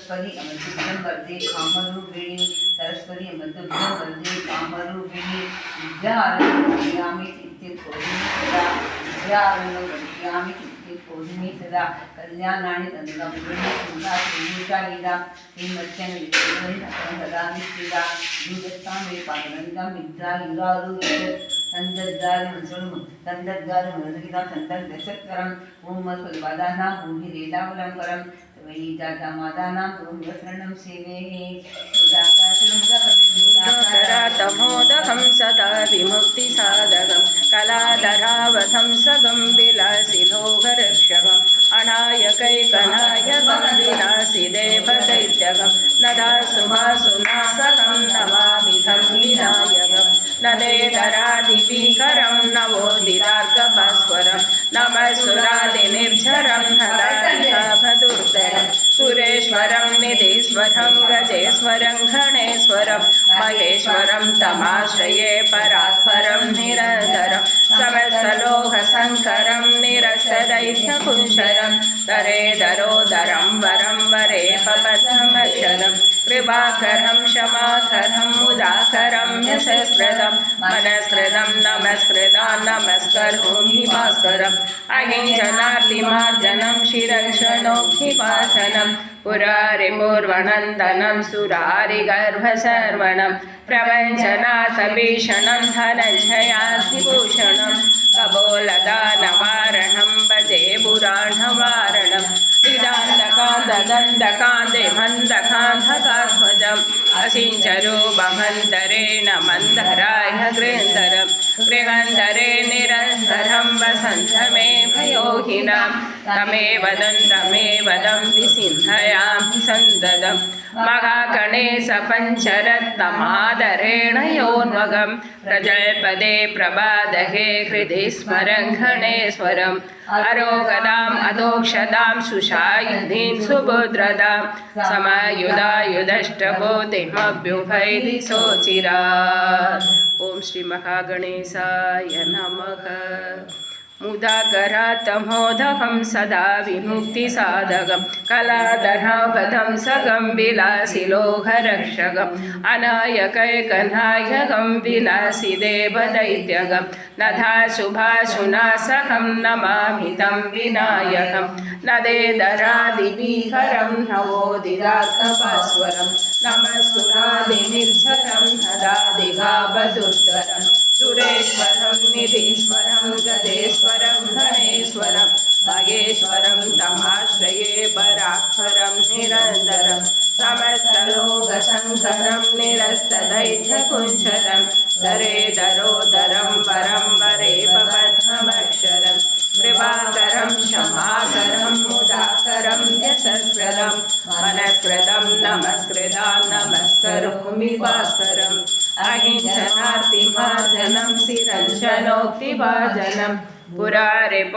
सरस्वती अमृतभुजं वरदे कामरूपिणी सरस्वती अमृतभुजं वरदे कामरूपिणी विद्यारण्यं करिष्यामि सदा कल्याणानि तन्त्रं गीता सदा निश्चिता युगस्तां मे पादनन्दं विद्या युगारु संदद्गारं संदर्दशत्करम् ओं मत्पदानां भूमि रेलावलंकरं वैदामादानां शरणं सेवे तमोदकं सदा विमुक्तिसाधकं कलाधरावधं सगं विलासिलोकरक्षकम् अनायकैकनायकं विलासिदेवदैत्यकं नदासुभासुनासकं नमामितं विनायकं नदेदरादिपीकरं नवोदितार्कभास्वरं नमः सुरादिनिर्झरं नदादिकाभदुर्धरं सुरेश्वरं निधीश्वरं गजेश्वरं घणेश्वरं महेश्वरं तमाश्रये परात्परं निरन्तरं समस्तलोकशङ्करं निरस्तदैत्यकुञ्जरं दरेदरोदरं वरं वरे पपथमक्षरं कृपाकरं क्षमाकरं मुदाकरं यशस्कृतं मनस्कृतं नमस्कृतं नमस्करोमि भास्करम् अहिंसनार्तिमार्जनं शिरक्षणोऽभिवासनं पुरारिपूर्वनन्दनं सुरारिगर्भशर्वणं प्रपञ्चनाथभीषणं धनञ्जयाधिभूषणं कपोलदानवारणं भजे पुराणवारणं निदान्तकान्तदन्तकान्ते मन्दकान्धकाध्वजम् असिञ्चरूपमन्तरेण मन्दराय गृहन्धरं गृहन्धरे निरन्तरं वसन्तमे भयोहिनां तमेवदं विसिन्धयामि सन्ददं महागणेश पञ्चरत्नमादरेण योन्वगं प्रजल्पदे प्रबादहे हृदि स्मरं घणेश्वरम् अरोगदाम् अदोक्षदां सुषायुधीं सुभद्रदां समायुधायुधष्टकोटिमभ्युभैति सोचिरात्। ओम श्री महागणेशाय नमः। मुदाकरात्तमोदकं सदा विमुक्तिसाधकं कलाधरापदं सगं विलासिलोकरक्षकम् अनायकैकनायकं विलासिदेवदैत्यकं नदाशुभाशुनाशकं नमामि तं विनायकं नदेदरादिभीकरं नवोदितार्कभास्वरं नमः सुरादिनिर्झरं नदादिगाभदुर्धरं सुरेश्वरं निधीश्वरं गदेश्वरं घणेश्वरं महेश्वरं तमाश्रये परात्परं निरन्तरं समस्तलोकशङ्करं निरस्तदैत्यकुञ्जरं दरेदरोदरं वरं वरे पपथमक्षरं कृपाकरं क्षमाकरं मुदाकरं यशस्कृतं मनस्कृतं नमस्कृतं नमस्करोमि भास्करम् अहिंसनार्तिमार्जनं शिरञ्जनोक्तिभाजनं पुरारिपो